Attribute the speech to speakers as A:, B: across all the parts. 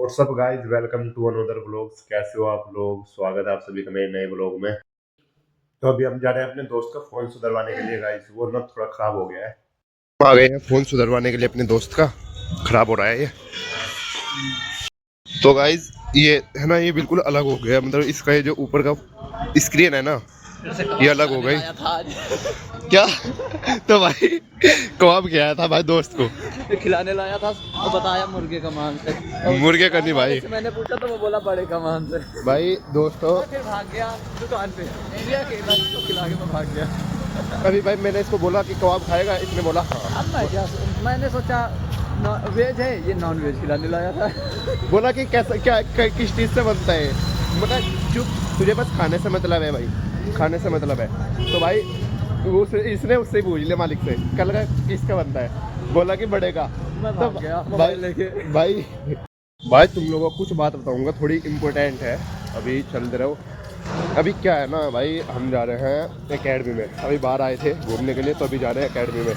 A: WhatsApp guys, welcome to another vlogs. कैसे हो आप लोग? स्वागत है आप सभी का मेरे नए व्लॉग में। तो अभी हम जा रहे हैं अपने दोस्त का फोन सुधरवाने के लिए गाइस। वो ना थोड़ा खराब हो गया है। आ गए हैं फोन सुधरवाने के लिए अपने दोस्त का। खराब हो रहा है ये। तो गाइस ये है ना, ये बिल्कुल अलग हो गया। मतलब इसका ये जो ऊपर का स्क्रीन है ना, ये अलग हो गई। क्या? तो भाई कबाब खिलाया था भाई दोस्त को।
B: खिलाने लाया था तो बताया मुर्गे का मांस है।
A: मुर्गे का नहीं भाई,
B: मैंने पूछा तो वो बोला बड़े का मांस है।
A: भाई दोस्तों।
B: फिर भाग गया दुकान पे, इंडिया के तो खिला के मैं भाग गया।
A: अभी भाई मैंने इसको बोला कि कबाब खाएगा, इसने बोला हाँ।
B: अब मैंने सोचा वेज है, ये नॉन वेज खिलाने लाया था।
A: बोला कि कैसा क्या किस चीज़ से बनता है। मतलब चुप, तुझे बस खाने से मतलब है भाई, खाने से मतलब है। तो भाई इसने उससे पूछ लिया मालिक से, कल का किसका बनता है, बोला कि बड़े का।
B: मैं
A: तो
B: भाग गया
A: भाई
B: मोबाइल लेके।
A: भाई तुम लोगों को कुछ बात बताऊंगा, थोड़ी इम्पोर्टेंट है। अभी चलते रहो। अभी क्या है ना भाई, हम जा रहे हैं एकेडमी में। अभी बाहर आए थे घूमने के लिए, तो अभी जा रहे हैं एकेडमी में।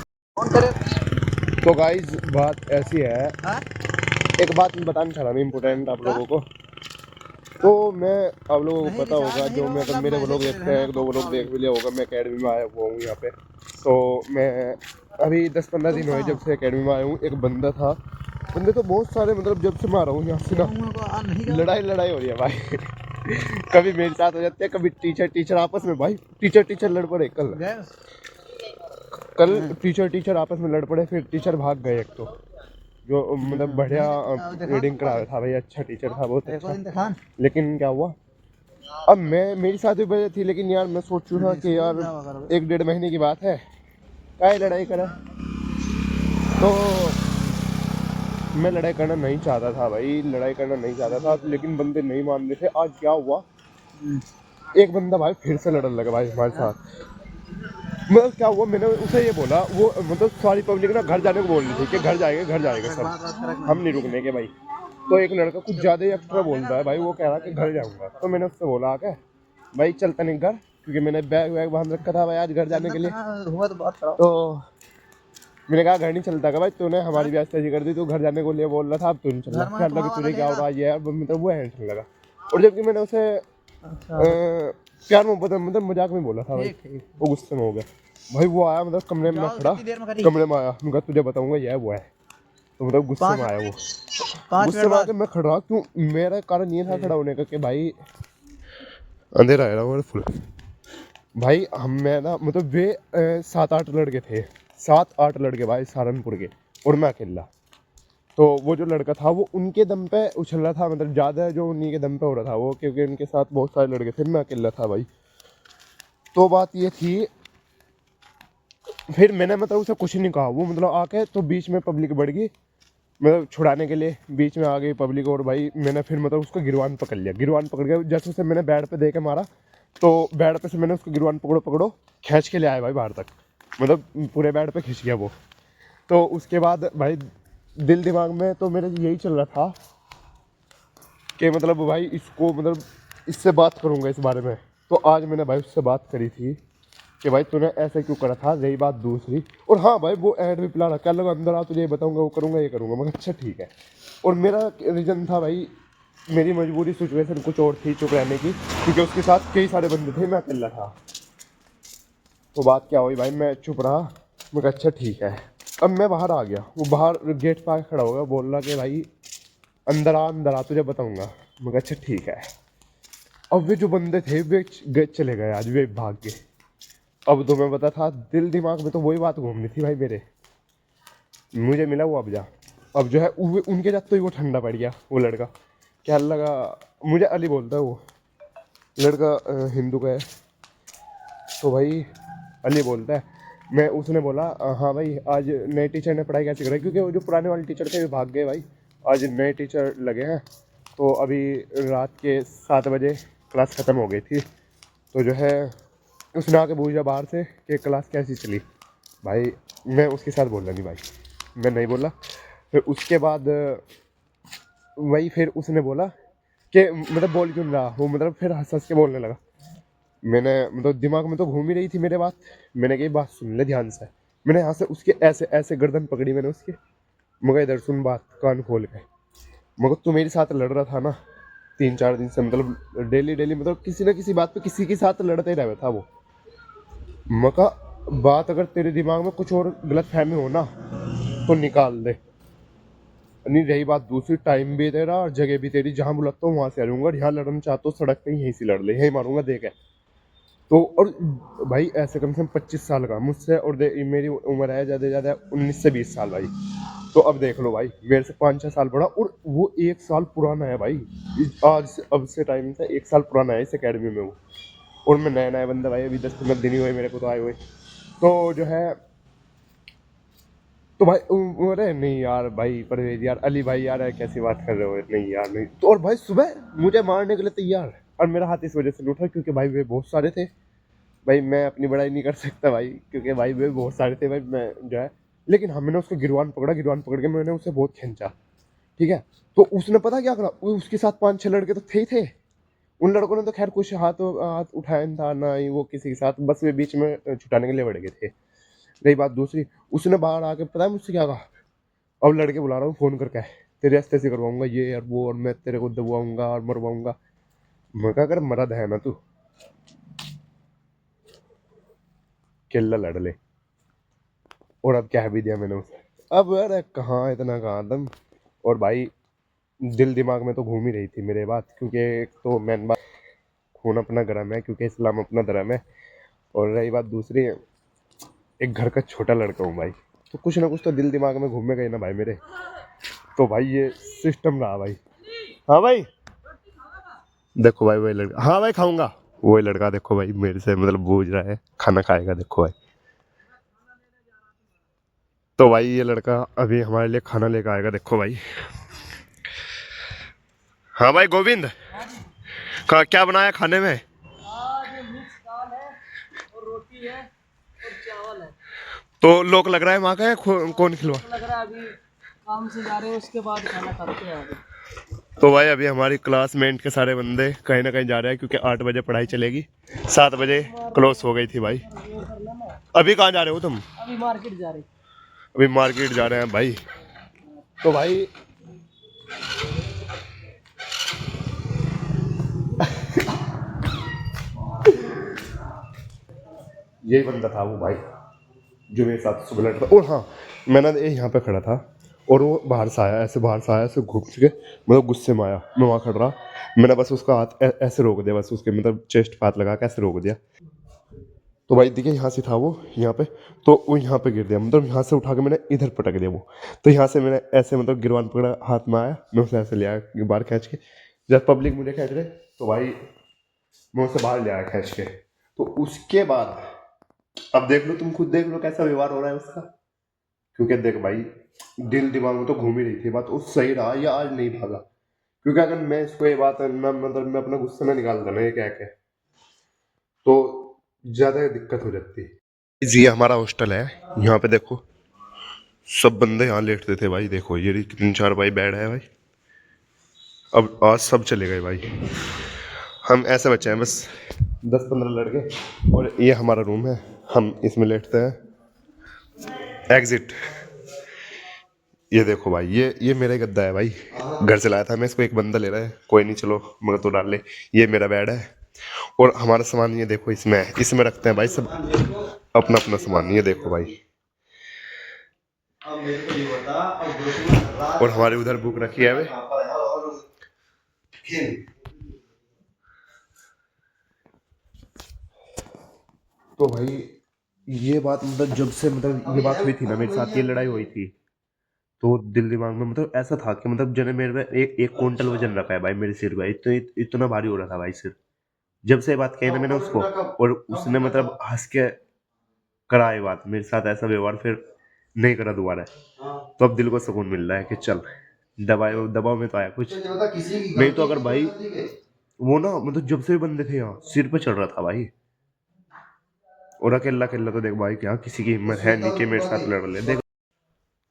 A: तो गाइज बात ऐसी है, एक बात बताना चाह रहा हूँ इम्पोर्टेंट आप लोगों को। तो मैं, आप लोगों को पता होगा, जो मैं अगर मेरे व्लॉग देखते हैं, एक दो व्लॉग देख भी लिया होगा, मैं एकेडमी में आया हुआ हूँ यहाँ पे। तो मैं अभी 10-15 दिन हुए जब से एकेडमी में आया हूँ। एक बंदा था, बंदे तो बहुत सारे, मतलब जब से मैं आ रहा हूँ यहाँ से ना, लड़ाई हो रही है भाई। कभी मेरे साथ हो जाते हैं, कभी टीचर आपस में। भाई टीचर लड़ पड़े कल टीचर आपस में लड़ पड़े। फिर टीचर भाग गए। एक तो जो मतलब बढ़िया रीडिंग करा रहा था भाई, अच्छा टीचर था, बहुत अच्छा। लेकिन क्या हुआ, अब मेरी शादी वजह थी, लेकिन यार मैं सोच रहा था कि यार 1-1.5 महीने की बात है, क्या लड़ाई करा। तो मैं लड़ाई करना नहीं चाहता था भाई, लड़ाई करना नहीं चाहता था, लेकिन बंदे नहीं मान रहे थे। आज क्या हुआ, एक बंदा भाई फिर से लड़ने लगा भाई हमारे साथ। मतलब क्या हुआ, मैंने उसे ये बोला, वो मतलब सारी पब्लिक ना घर जाने को बोल रही थी कि घर जाएगा सब, हम नहीं रुकने के भाई। तो एक लड़का कुछ ज़्यादा ही एक्स्ट्रा बोल रहा है भाई, वो कह रहा कि घर जाऊँगा। तो मैंने उससे बोला कि भाई चलता नहीं घर, क्योंकि मैंने बैग वैग बांध रखा था भाई आज घर जाने के लिए। तो मैंने कहा घर नहीं चलता का भाई, तूने हमारी भी ऐसी कर दी, तू घर जाने को लिए बोल रहा था, अब तू नहीं चल रहा। क्या लगा तुझे क्या हो रहा है यार, मतलब वो हैंड लगा। और जबकि मैंने उसे प्यार मोहब्बत मतलब मजाक में बोला था भाई, वो गुस्से में हो गया भाई। वो आया मतलब कमरे में खड़ा, कमरे में आया, मैं तुझे बताऊंगा यह वो है। तो मतलब गुस्से में आया वो, गुस्से में आके मैं खड़ा क्यों, मेरा कारण ये था खड़ा होने का कि भाई अंधेरा है ना फुल। भाई हम मैं ना, मतलब वे 7-8 लड़के थे, 7-8 लड़के भाई सहारनपुर के, और मैं अकेला। तो वो जो लड़का था वो उनके दम पे उछल रहा था, मतलब ज़्यादा जो उन्हीं के दम पे हो रहा था वो, क्योंकि उनके साथ बहुत सारे लड़के थे, मैं अकेला था भाई। तो बात ये थी, फिर मैंने मतलब उसे कुछ नहीं कहा। वो मतलब आके तो बीच में पब्लिक बढ़ गई, मतलब छुड़ाने के लिए बीच में आ गई पब्लिक। और भाई मैंने फिर मतलब उसको गिरवान पकड़ लिया, गिरवान पकड़ गया। जैसे उसे मैंने बेड पे दे के मारा, तो बेड पे से मैंने उसको गिरवान पकड़ो खींच के ले आया भाई बाहर तक, मतलब पूरे बेड पे खींच गया वो। तो उसके बाद भाई दिल दिमाग में तो मेरे यही चल रहा था कि मतलब भाई इसको, मतलब इससे बात करूँगा इस बारे में। तो आज मैंने भाई उससे बात करी थी कि भाई तूने ऐसे क्यों करा था। रही बात दूसरी, और हाँ भाई वो ऐड भी पिला रहा, क्या लगा अंदर आ तुझे ये बताऊँगा, वो करूँगा, ये करूँगा। मगर अच्छा ठीक है। और मेरा रीज़न था भाई, मेरी मजबूरी सिचुएशन कुछ और थी चुप रहने की, क्योंकि उसके साथ कई सारे बंदे थे, मैं अकेला था। तो बात क्या हुई भाई, मैं चुप रहा, मैं कहा अच्छा ठीक है। अब मैं बाहर आ गया, वो बाहर गेट पर खड़ा हो गया, बोल रहा कि भाई अंदर आ तुझे बताऊँगा। मैं कहा अच्छा ठीक है। अब वे जो बंदे थे वे चले गए, आज वे भाग गए। अब तो मैं बता था, दिल दिमाग में तो वही बात घूमनी थी भाई मेरे, मुझे मिला वो अब जा। अब जो है उनके साथ तो ही वो ठंडा पड़ गया वो लड़का। क्या लगा, मुझे अली बोलता है वो लड़का, हिंदू का है। तो भाई अली बोलता है, मैं उसने बोला हाँ भाई आज नए टीचर ने पढ़ाई कैसे कराई, क्योंकि वो जो पुराने वाले टीचर थे वो भाग गए भाई, आज नए टीचर लगे हैं। तो अभी रात के 7 बजे क्लास ख़त्म हो गई थी। तो जो है उसने आके पूछा बाहर से कि क्लास कैसी चली। भाई मैं उसके साथ बोला नहीं भाई, मैं नहीं बोला। फिर उसके बाद वही फिर उसने बोला कि मतलब बोल क्यों रहा वो, मतलब फिर हंस हंस के बोलने लगा। मैंने मतलब दिमाग में तो घूम ही रही थी मेरे बात, मैंने कही बात सुन ले ध्यान से। मैंने यहाँ से उसके ऐसे ऐसे गर्दन पकड़ी मैंने उसके, मगर इधर सुन बात कान खोल के। मगर तू मेरे साथ लड़ रहा था ना 3-4 दिन से, मतलब डेली डेली, मतलब किसी ना किसी बात पे किसी के साथ लड़ते ही रहता था वो। मका बात अगर तेरे दिमाग में कुछ और गलत फहमी हो ना तो निकाल दे। नहीं रही बात दूसरी, टाइम भी तेरा और जगह भी तेरी, जहाँ बुलाता हूँ वहां से आ जाऊंगा। यहाँ लड़ना चाहता हूँ सड़क पे यहीं से लड़ ले, यहीं मारूंगा देख है तो। और भाई ऐसे कम से कम 25 साल का मुझसे, और मेरी उम्र है ज़्यादा से ज़्यादा 19 से 20 साल भाई। तो अब देख लो भाई, मेरे से 5-6 साल बड़ा, और वो 1 साल पुराना है भाई। आज से अब से टाइम से 1 साल पुराना है इस अकेडमी में वो। और मैं नया नया बंदा भाई, अभी 10-15 दिन ही हुए मेरे को तो आए हुए। तो जो है, तो भाई अरे नहीं यार भाई परवेज यार, अली भाई यार कैसी बात कर रहे हो, नहीं यार नहीं तो। और भाई सुबह मुझे मारने के लिए तैयार, और मेरा हाथ इस वजह से नहीं उठा क्योंकि भाई वे बहुत सारे थे। भाई मैं अपनी बड़ाई नहीं कर सकता भाई, क्योंकि भाई वे बहुत सारे थे भाई, मैं जो है। लेकिन हाँ मैंने उसको गिरवान पकड़ा, गिरवान पकड़ के मैंने उसे बहुत खींचा, ठीक है। तो उसने पता क्या करा, उसके साथ 5-6 लड़के तो थे ही थे। उन लड़कों ने तो खैर कुछ हाथ हाथ उठाया नहीं था ना ही वो किसी के साथ, बस वे बीच में छुटाने के लिए बढ़ गए थे। रही बात दूसरी, उसने बाहर आके पता है मुझसे क्या कहा, अब लड़के बुला रहा हूँ फोन करके, तेरे रास्ते से करवाऊंगा ये और वो, और मैं तेरे को दबवाऊंगा और मरवाऊंगा। मैं कहा अगर मरद है ना तू केला लड़ ले। और अब कह भी दिया मैंने उसे, अब अरे कहाँ इतना कहाँ दम। और भाई दिल दिमाग में तो घूम ही रही थी मेरे बात, क्योंकि एक तो मेन बात खून अपना गरम है, क्योंकि इस्लाम अपना धर्म है। और रही बात दूसरी, एक घर का छोटा लड़का हूँ भाई, तो कुछ ना कुछ तो दिल दिमाग में घूमेगा ही ना भाई मेरे। तो भाई ये सिस्टम रहा भाई। हाँ भाई देखो भाई वही लड़का, हाँ भाई खाऊंगा। वही लड़का देखो भाई मेरे से मतलब बूझ रहा है खाना खाएगा, देखो भाई। तो भाई ये लड़का अभी हमारे लिए खाना लेकर आएगा, देखो भाई। हाँ भाई गोविंद, क्या बनाया खाने में?
B: आज मिक्स दाल है और रोटी है और चावल है।
A: तो लोग लग रहा है वहाँ का है, कौन खिलवा?
B: लग रहा है अभी काम से जा रहे हैं, उसके बाद खाना खाते हैं अभी।
A: तो भाई अभी हमारी क्लासमेट के सारे बंदे कहीं ना कहीं जा रहे हैं, क्योंकि 8 बजे पढ़ाई चलेगी, 7 बजे क्लोज हो गई थी भाई। अभी कहाँ जा रहे हो तुम?
B: अभी मार्केट जा रहे।
A: अभी मार्केट जा रहे हैं भाई। तो भाई यही बंदा था वो भाई जो मेरे साथ सुबह लड़ था। और हाँ मैंने यहाँ पे खड़ा था, और वो बाहर से आया, ऐसे घूम के, मतलब गुस्से में आया। मैं वहाँ खड़ा रहा, मैंने बस उसका हाथ ऐसे रोक दिया, बस उसके मतलब चेस्ट पे हाथ लगा के ऐसे रोक दिया। तो भाई देखिए यहाँ से था वो यहाँ पे, तो वो यहाँ पे गिर दिया, मतलब यहाँ से उठा के मैंने इधर पटक दिया वो। तो यहाँ से मैंने ऐसे मतलब गिरवान पकड़ा, हाथ में आया, मैं उसे ऐसे ले आया बाहर खींच के। जब पब्लिक मुझे खींच रहे तो भाई मैं उसे बाहर ले आया खींच के। तो उसके बाद अब देख लो, तुम खुद देख लो कैसा व्यवहार हो रहा है उसका। क्योंकि देख भाई दिल दिमाग में तो घूम ही रही थी बात, वो सही रहा या आज नहीं भागा। क्योंकि अगर मैं इसको ये बात ना, मतलब मैं अपना गुस्सा ना निकाल देना ये कह के, तो ज्यादा दिक्कत हो जाती है। ये हमारा हॉस्टल है, यहाँ पे देखो सब बंदे यहाँ लेटते थे भाई। देखो ये 3-4 भाई बेड है भाई, अब आज सब चले गए भाई। हम ऐसे बच्चे हैं बस 10-15 लड़के, और ये हमारा रूम है, हम इसमें लेटते हैं। एग्जिट ये देखो भाई, ये मेरा ही गद्दा है भाई, घर से लाया था मैं इसको। एक बंदा ले रहा है, कोई नहीं चलो मगर तो डाल ले। ये मेरा बेड है, और हमारा सामान ये देखो इसमें है, इसमें रखते हैं भाई सब अपना अपना सामान। ये देखो भाई, और हमारे उधर बुक रखी है भाई। तो भाई ये बात मतलब जब से मतलब ये बात हुई थी ना मेरे साथ, ये लड़ाई हुई थी, तो दिल दिमाग में मतलब ऐसा था कि मतलब जने मेरे में 1 क्विंटल वजन रखा है भाई मेरे सिर पे, इतना भारी हो रहा था भाई सिर। जब से ये बात कही ना मैंने उसको, और उसने मतलब हंस के करा ये बात मेरे साथ, ऐसा व्यवहार फिर नहीं करा दोबारा। तो अब दिल को सुकून मिल रहा है कि चल दबाव दबाव में तो आया कुछ नहीं। तो अगर भाई वो ना मतलब जब से भी बंदे थे यहाँ सिर पे चढ़ रहा था भाई, और अकेला अकेला तो देख भाई क्या किसी की हिम्मत है नहीं कि मेरे साथ लड़ ले देख।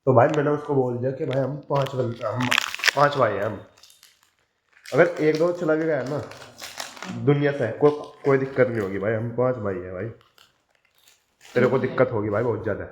A: तो भाई मैंने उसको बोल दिया कि भाई हम 5 बंदे, हम 5 भाई हैं हम, अगर एक दो चला भी गया ना दुनिया से कोई दिक्कत नहीं होगी भाई, हम 5 भाई हैं भाई। तेरे को दिक्कत होगी भाई बहुत ज़्यादा।